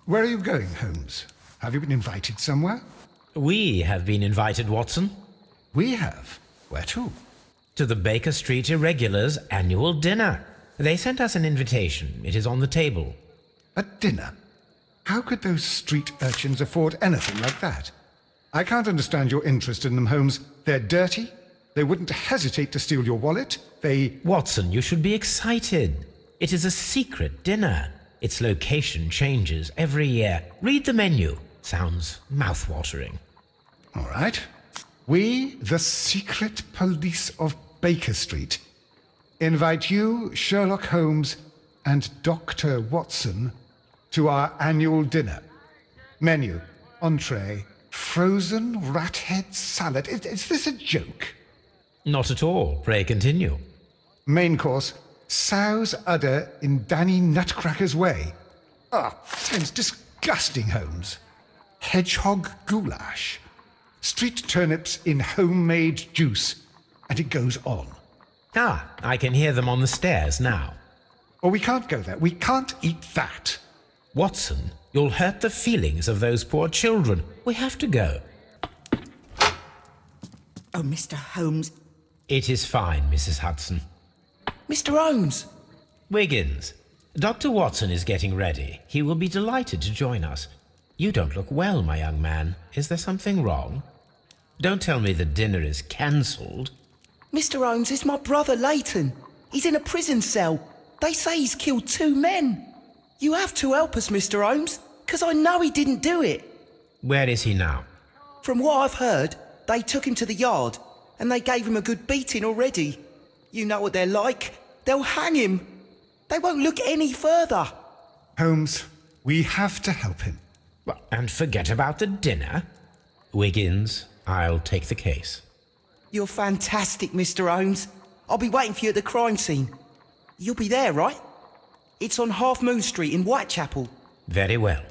Where are you going, Holmes? Have you been invited somewhere? We have been invited, Watson. We have? Where to? To the Baker Street Irregulars' annual dinner. They sent us an invitation. It is on the table. A dinner? How could those street urchins afford anything like that? I can't understand your interest in them, Holmes. They're dirty. They wouldn't hesitate to steal your wallet. Watson, you should be excited. It is a secret dinner. Its location changes every year. Read the menu. Sounds mouth-watering. All right. We, the secret police of Baker Street, invite you, Sherlock Holmes, and Dr. Watson to our annual dinner. Menu, entree, frozen rat head salad. Is this a joke? Not at all. Pray continue. Main course, sow's udder in Danny Nutcracker's way. Sounds disgusting, Holmes. Hedgehog goulash. Street turnips in homemade juice. And it goes on. I can hear them on the stairs now. Oh, we can't go there. We can't eat that. Watson, you'll hurt the feelings of those poor children. We have to go. Oh, Mr. Holmes. It is fine, Mrs. Hudson. Mr. Holmes! Wiggins, Dr. Watson is getting ready. He will be delighted to join us. You don't look well, my young man. Is there something wrong? Don't tell me the dinner is cancelled. Mr. Holmes, it's my brother Leighton. He's in a prison cell. They say he's killed 2 men. You have to help us, Mr. Holmes, because I know he didn't do it. Where is he now? From what I've heard, they took him to the yard, and they gave him a good beating already. You know what they're like. They'll hang him. They won't look any further. Holmes, we have to help him. Well, and forget about the dinner. Wiggins, I'll take the case. You're fantastic, Mr. Holmes. I'll be waiting for you at the crime scene. You'll be there, right? It's on Half Moon Street in Whitechapel. Very well.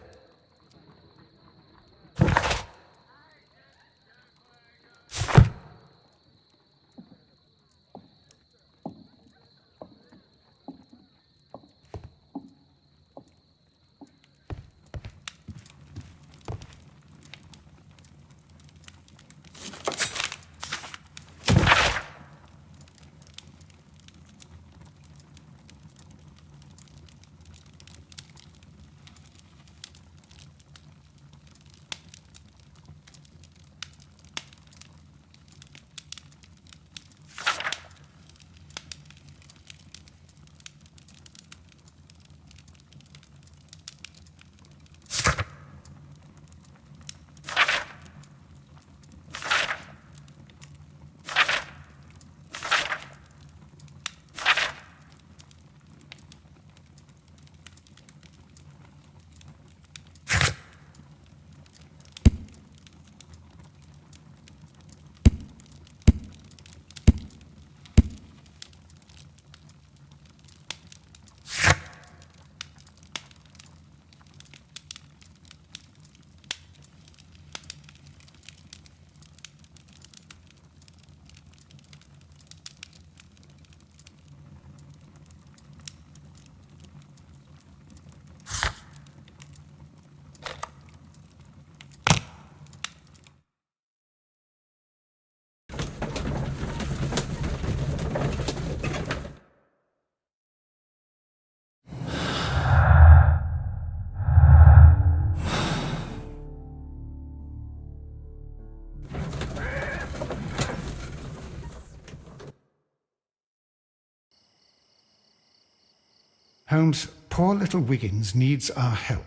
Holmes, poor little Wiggins needs our help.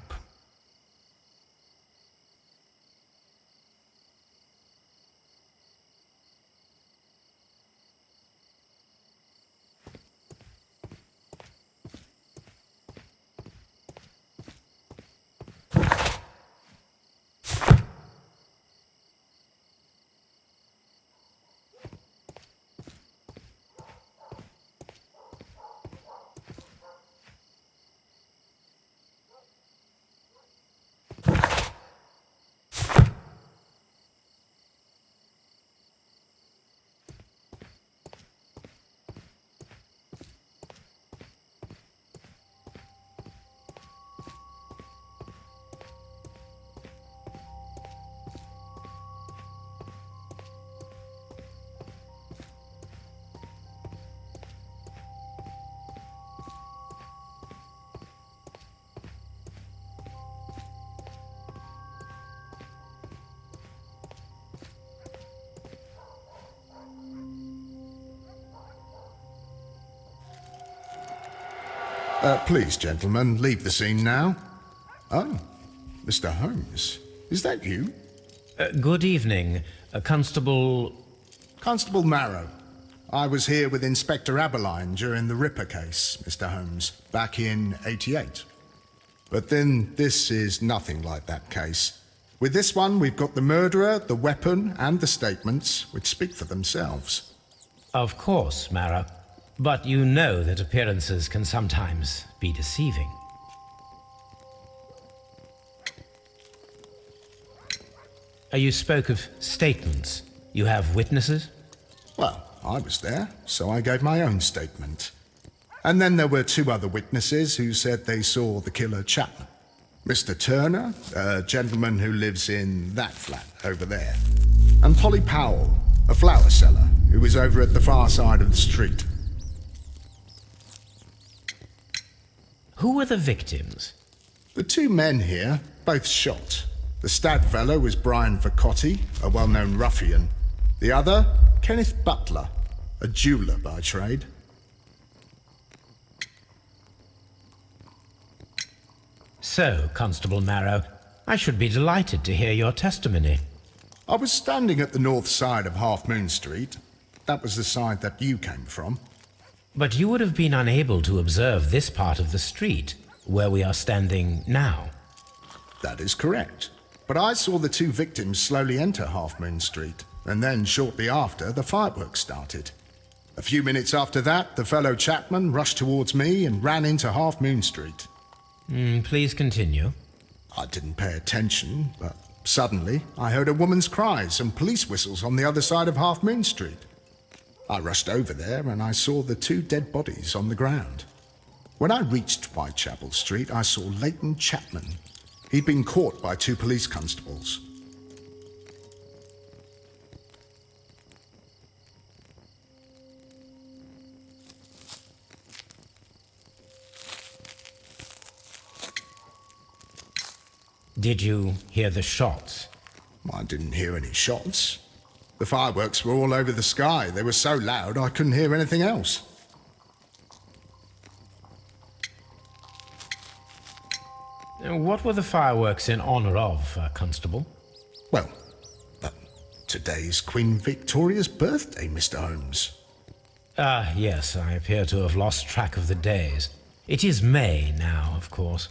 Please, gentlemen, leave the scene now. Oh, Mr. Holmes, is that you? Good evening, Constable... Constable Marrow. I was here with Inspector Aberline during the Ripper case, Mr. Holmes, back in '88. But then this is nothing like that case. With this one, we've got the murderer, the weapon, and the statements, which speak for themselves. Of course, Marrow. But you know that appearances can sometimes be deceiving. You spoke of statements. You have witnesses? Well, I was there, so I gave my own statement. And then there were two other witnesses who said they saw the killer Chapman. Mr. Turner, a gentleman who lives in that flat over there. And Polly Powell, a flower seller, who was over at the far side of the street. Who were the victims? The two men here, both shot. The stab fellow was Brian Vacotti, a well-known ruffian. The other, Kenneth Butler, a jeweller by trade. So, Constable Marrow, I should be delighted to hear your testimony. I was standing at the north side of Half Moon Street. That was the side that you came from. But you would have been unable to observe this part of the street, where we are standing now. That is correct. But I saw the two victims slowly enter Half Moon Street, and then shortly after, the fireworks started. A few minutes after that, the fellow Chapman rushed towards me and ran into Half Moon Street. Please continue. I didn't pay attention, but suddenly I heard a woman's cries and police whistles on the other side of Half Moon Street. I rushed over there and I saw the two dead bodies on the ground. When I reached Whitechapel Street, I saw Leighton Chapman. He'd been caught by two police constables. Did you hear the shots? I didn't hear any shots. The fireworks were all over the sky. They were so loud I couldn't hear anything else. What were the fireworks in honor of, Constable? Well, today's Queen Victoria's birthday, Mr. Holmes. Yes, I appear to have lost track of the days. It is May now, of course.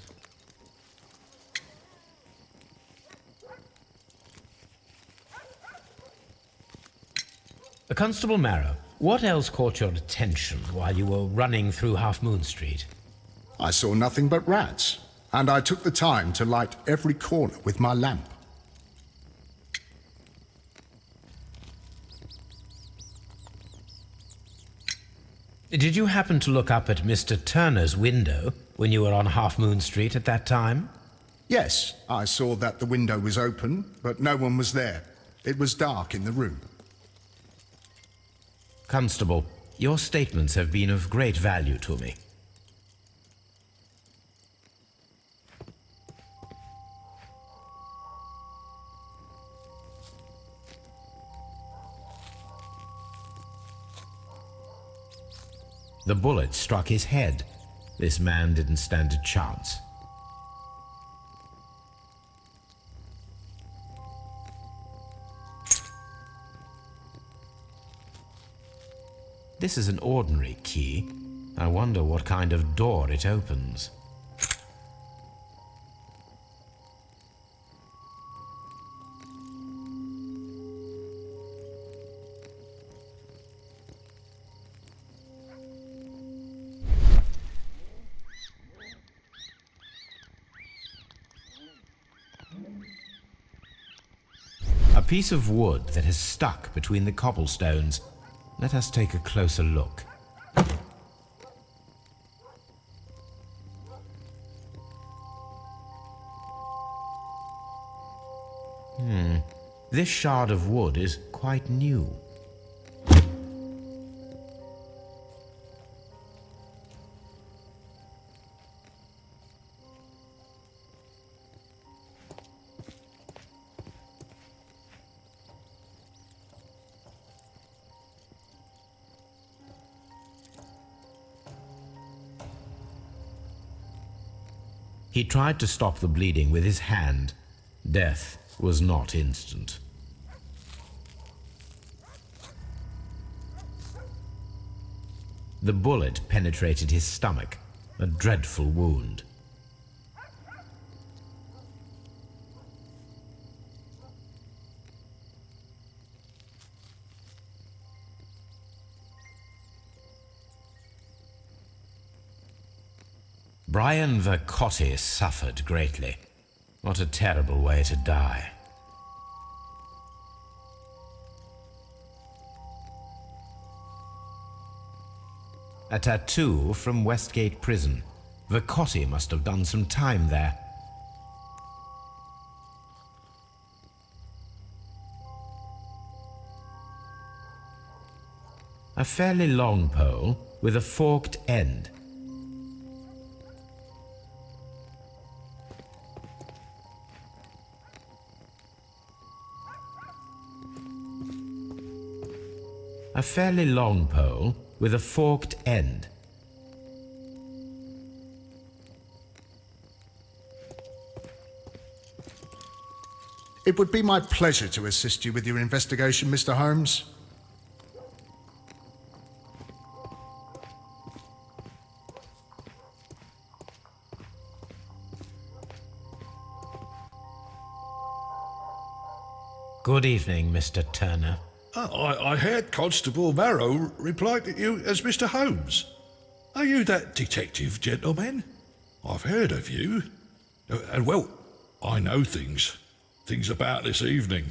Constable Marrow, what else caught your attention while you were running through Half Moon Street? I saw nothing but rats, and I took the time to light every corner with my lamp. Did you happen to look up at Mr. Turner's window when you were on Half Moon Street at that time? Yes, I saw that the window was open, but no one was there. It was dark in the room. Constable, your statements have been of great value to me. The bullet struck his head. This man didn't stand a chance. This is an ordinary key. I wonder what kind of door it opens. A piece of wood that has stuck between the cobblestones. Let us take a closer look. This shard of wood is quite new. He tried to stop the bleeding with his hand. Death was not instant. The bullet penetrated his stomach, a dreadful wound. Brian Vercotti suffered greatly. What a terrible way to die. A tattoo from Westgate Prison. Vercotti must have done some time there. A fairly long pole with a forked end. A fairly long pole with a forked end. It would be my pleasure to assist you with your investigation, Mr. Holmes. Good evening, Mr. Turner. I heard Constable Marrow reply to you as Mr. Holmes. Are you that detective, gentleman? I've heard of you. And well, I know things about this evening.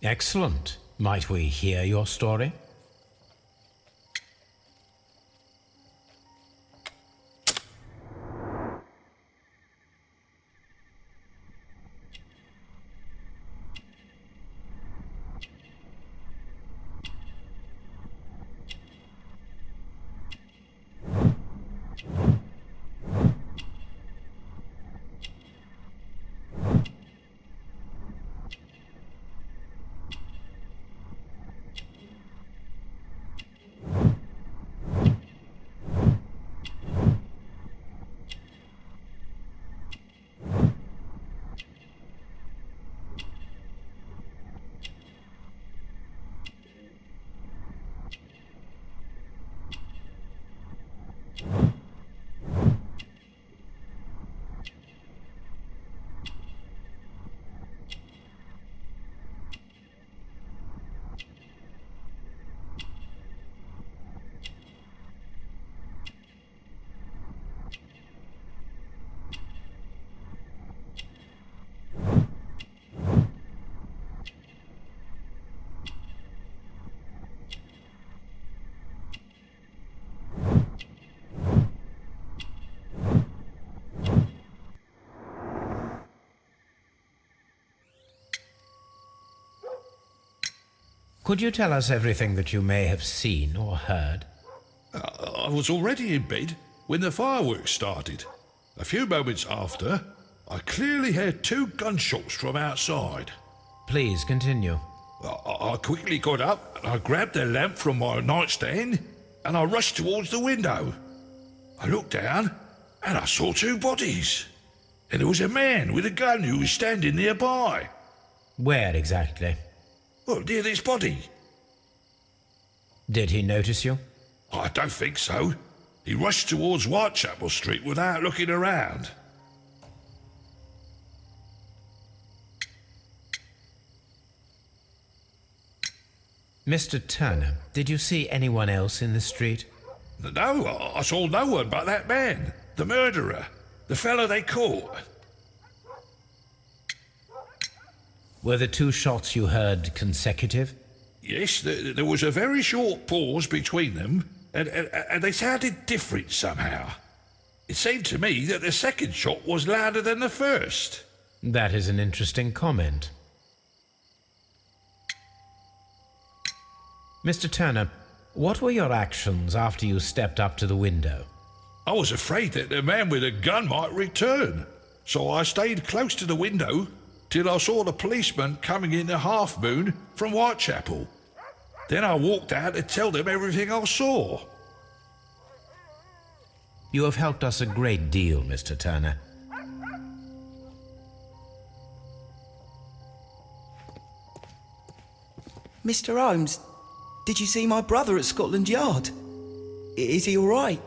Excellent. Might we hear your story? Could you tell us everything that you may have seen or heard? I was already in bed when the fireworks started. A few moments after, I clearly heard 2 gunshots from outside. Please continue. I quickly got up and I grabbed the lamp from my nightstand and I rushed towards the window. I looked down and I saw 2 bodies. And there was a man with a gun who was standing nearby. Where exactly? Well, near this body. Did he notice you? I don't think so. He rushed towards Whitechapel Street without looking around. Mr. Turner, did you see anyone else in the street? No, I saw no one but that man, the murderer, the fellow they caught. Were the 2 shots you heard consecutive? Yes, there was a very short pause between them, and they sounded different somehow. It seemed to me that the second shot was louder than the first. That is an interesting comment. Mr. Turner, what were your actions after you stepped up to the window? I was afraid that the man with a gun might return, so I stayed close to the window till I saw the policeman coming in the Half Moon from Whitechapel. Then I walked out to tell them everything I saw. You have helped us a great deal, Mr. Turner. Mr. Holmes, did you see my brother at Scotland Yard? Is he all right?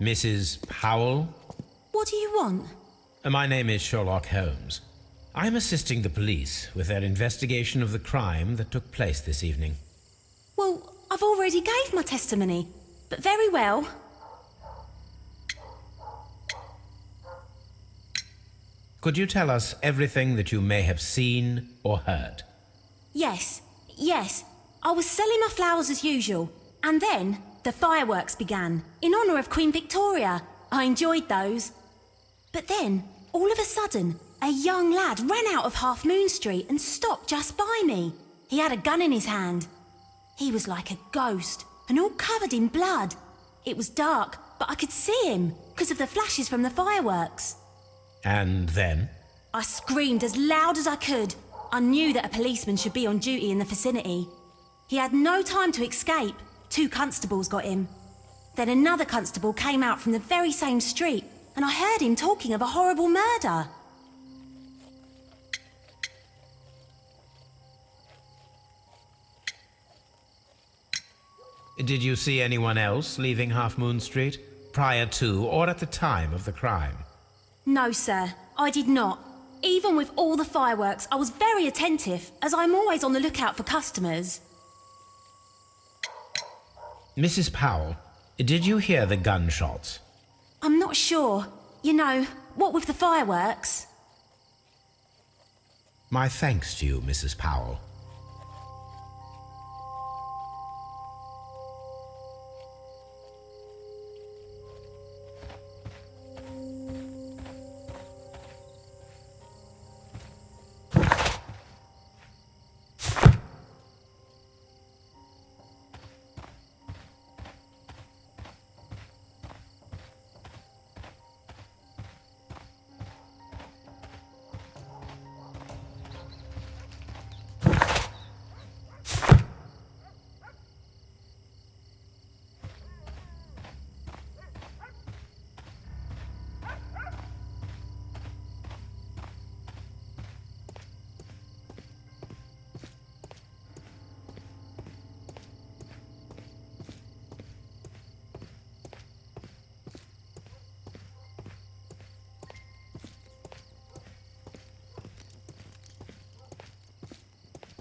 Mrs. Powell? What do you want? My name is Sherlock Holmes. I'm assisting the police with their investigation of the crime that took place this evening. Well, I've already gave my testimony, but very well. Could you tell us everything that you may have seen or heard? Yes. I was selling my flowers as usual, and then the fireworks began, in honour of Queen Victoria. I enjoyed those. But then, all of a sudden, a young lad ran out of Half Moon Street and stopped just by me. He had a gun in his hand. He was like a ghost, and all covered in blood. It was dark, but I could see him, because of the flashes from the fireworks. And then? I screamed as loud as I could. I knew that a policeman should be on duty in the vicinity. He had no time to escape. 2 constables got him. Then another constable came out from the very same street, and I heard him talking of a horrible murder. Did you see anyone else leaving Half Moon Street prior to or at the time of the crime? No, sir, I did not. Even with all the fireworks, I was very attentive, as I'm always on the lookout for customers. Mrs. Powell, did you hear the gunshots? I'm not sure. You know, what with the fireworks? My thanks to you, Mrs. Powell.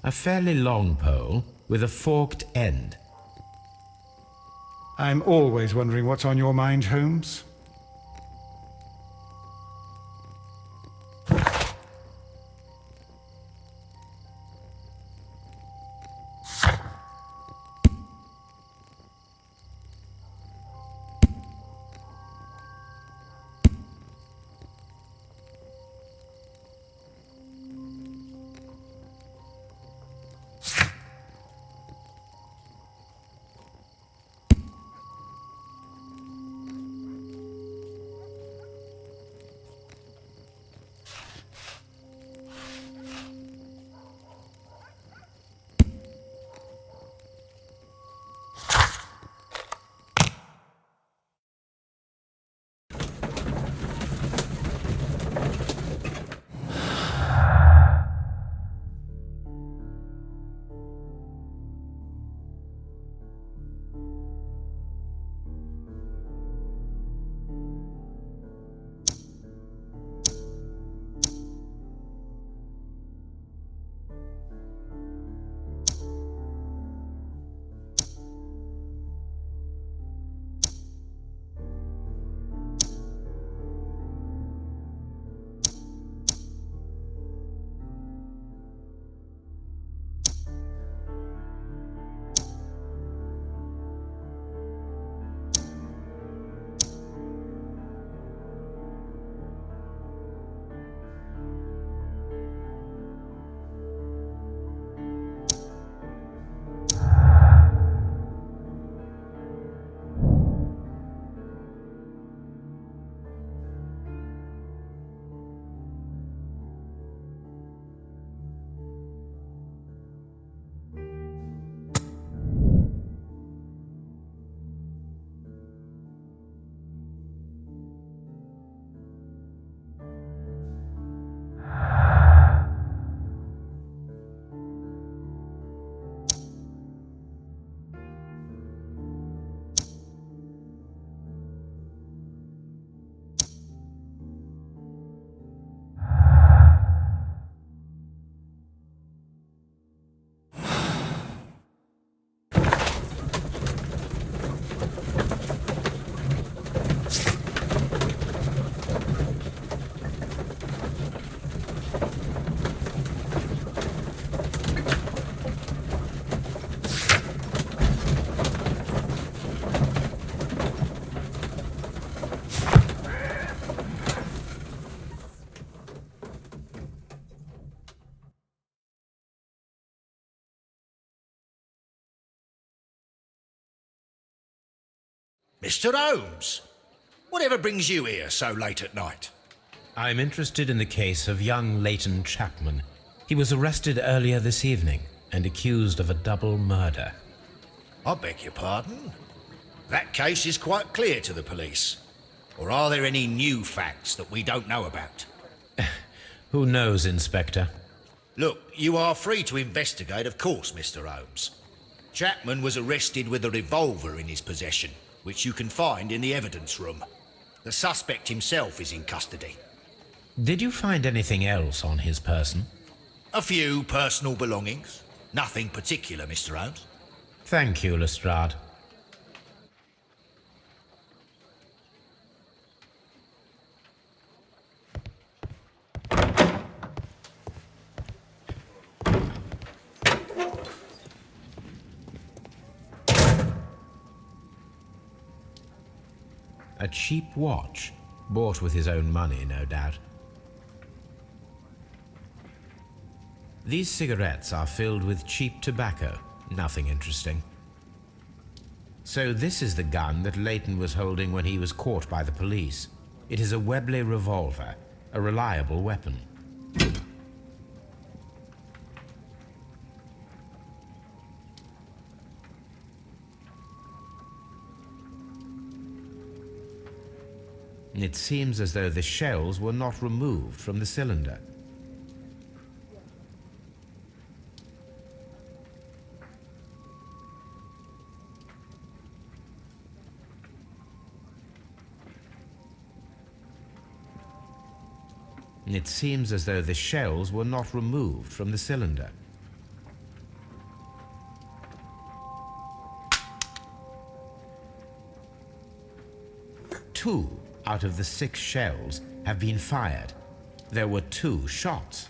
A fairly long pole with a forked end. I'm always wondering what's on your mind, Holmes. Mr. Holmes, whatever brings you here so late at night? I'm interested in the case of young Leighton Chapman. He was arrested earlier this evening and accused of a double murder. I beg your pardon? That case is quite clear to the police. Or are there any new facts that we don't know about? Who knows, Inspector? Look, you are free to investigate, of course, Mr. Holmes. Chapman was arrested with a revolver in his possession, which you can find in the evidence room. The suspect himself is in custody. Did you find anything else on his person? A few personal belongings. Nothing particular, Mr. Holmes. Thank you, Lestrade. A cheap watch, bought with his own money, no doubt. These cigarettes are filled with cheap tobacco, nothing interesting. So this is the gun that Leighton was holding when he was caught by the police. It is a Webley revolver, a reliable weapon. It seems as though the shells were not removed from the cylinder. It seems as though the shells were not removed from the cylinder. Two out of the 6 shells have been fired. There were 2 shots.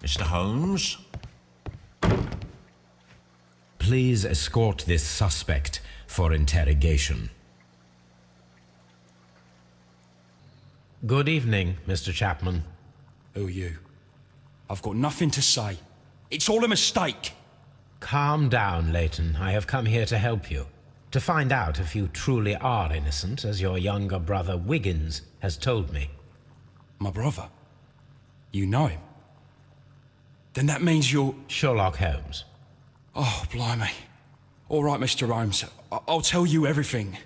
Mr. Holmes? Please escort this suspect for interrogation. Good evening, Mr. Chapman. Who are you? I've got nothing to say. It's all a mistake. Calm down, Leighton. I have come here to help you. To find out if you truly are innocent, as your younger brother Wiggins has told me. My brother? You know him? Then that means you're... Sherlock Holmes. Oh, blimey. All right, Mr. Holmes. I'll tell you everything.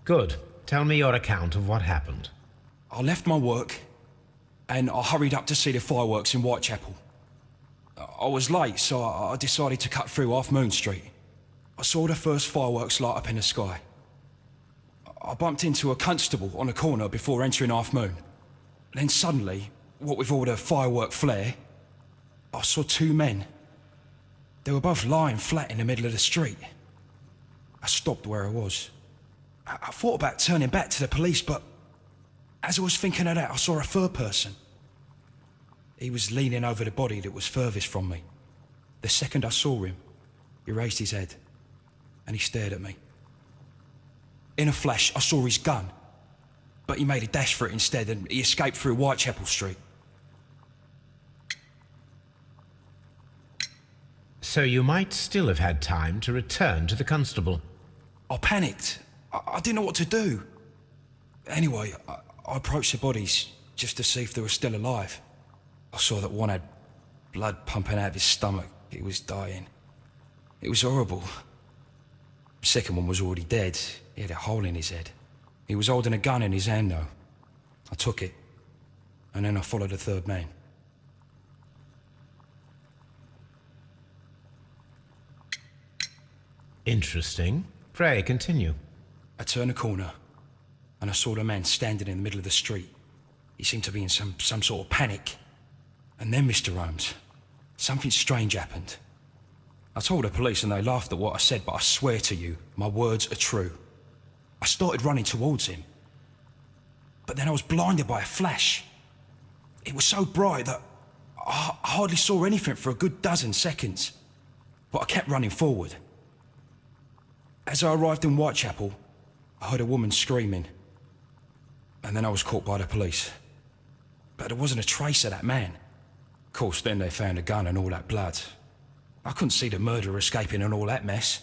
Good. Tell me your account of what happened. I left my work and I hurried up to see the fireworks in Whitechapel. I was late, so I decided to cut through Half Moon Street. I saw the first fireworks light up in the sky. I bumped into a constable on a corner before entering Half Moon. Then suddenly, what with all the firework flare, I saw two men. They were both lying flat in the middle of the street. I stopped where I was. I thought about turning back to the police, but as I was thinking of that, I saw a third person. He was leaning over the body that was furthest from me. The second I saw him, he raised his head and he stared at me. In a flash, I saw his gun, but he made a dash for it instead and he escaped through Whitechapel Street. So you might still have had time to return to the constable. I panicked. I didn't know what to do. Anyway, I approached the bodies just to see if they were still alive. I saw that one had blood pumping out of his stomach. He was dying. It was horrible. The second one was already dead. He had a hole in his head. He was holding a gun in his hand, though. I took it, and then I followed the third man. Interesting. Pray, continue. I turned a corner, and I saw the man standing in the middle of the street. He seemed to be in some sort of panic. And then, Mr. Holmes, something strange happened. I told the police and they laughed at what I said, but I swear to you, my words are true. I started running towards him. But then I was blinded by a flash. It was so bright that I hardly saw anything for a good dozen seconds. But I kept running forward. As I arrived in Whitechapel, I heard a woman screaming. And then I was caught by the police. But there wasn't a trace of that man. Of course, then they found a gun and all that blood. I couldn't see the murderer escaping and all that mess.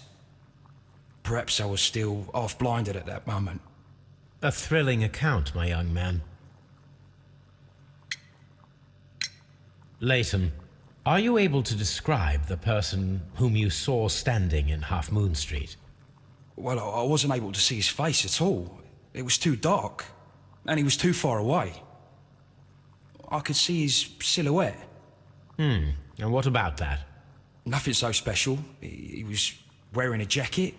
Perhaps I was still half-blinded at that moment. A thrilling account, my young man. Leighton, are you able to describe the person whom you saw standing in Half Moon Street? Well, I wasn't able to see his face at all. It was too dark, and he was too far away. I could see his silhouette. And what about that? Nothing so special. He was wearing a jacket.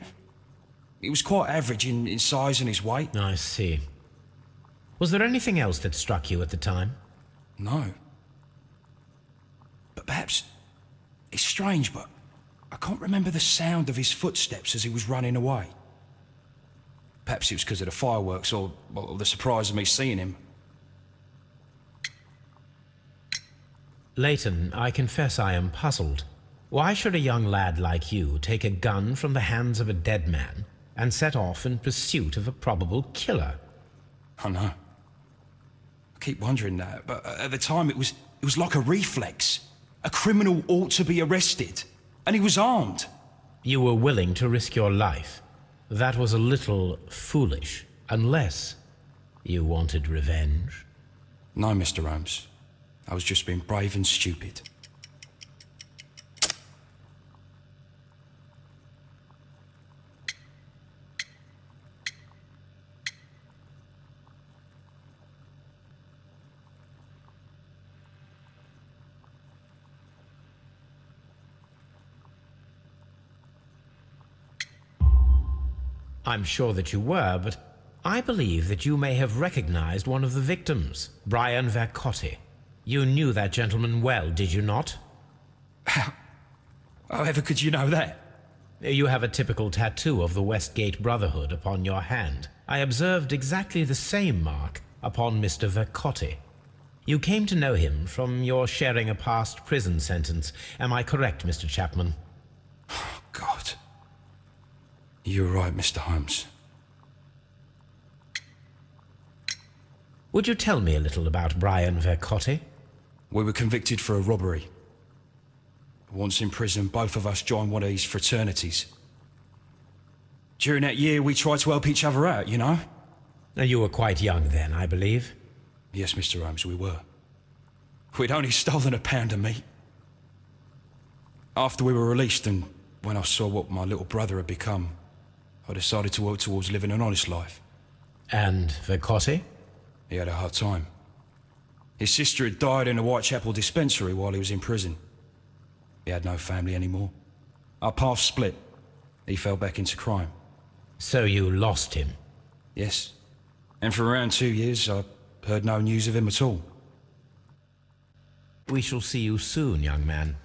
He was quite average in size and his weight. I see. Was there anything else that struck you at the time? No. But perhaps... It's strange, but I can't remember the sound of his footsteps as he was running away. Perhaps it was because of the fireworks or the surprise of me seeing him. Leighton, I confess I am puzzled. Why should a young lad like you take a gun from the hands of a dead man and set off in pursuit of a probable killer? I know. I keep wondering that, but at the time it was like a reflex. A criminal ought to be arrested, and he was armed. You were willing to risk your life. That was a little foolish, unless you wanted revenge. No, Mr. Holmes. I was just being brave and stupid. I'm sure that you were, but I believe that you may have recognized one of the victims, Brian Vercotti. You knew that gentleman well, did you not? However could you know that? You have a typical tattoo of the Westgate Brotherhood upon your hand. I observed exactly the same mark upon Mr. Vercotti. You came to know him from your sharing a past prison sentence. Am I correct, Mr. Chapman? Oh, God. You're right, Mr. Holmes. Would you tell me a little about Brian Vercotti? We were convicted for a robbery. Once in prison, both of us joined one of these fraternities. During that year, we tried to help each other out, you know? You were quite young then, I believe. Yes, Mr. Holmes, we were. We'd only stolen a pound of meat. After we were released, and when I saw what my little brother had become, I decided to work towards living an honest life. And Vercotti? He had a hard time. His sister had died in a Whitechapel dispensary while he was in prison. He had no family anymore. Our paths split. He fell back into crime. So you lost him? Yes. And for around 2 years, I heard no news of him at all. We shall see you soon, young man.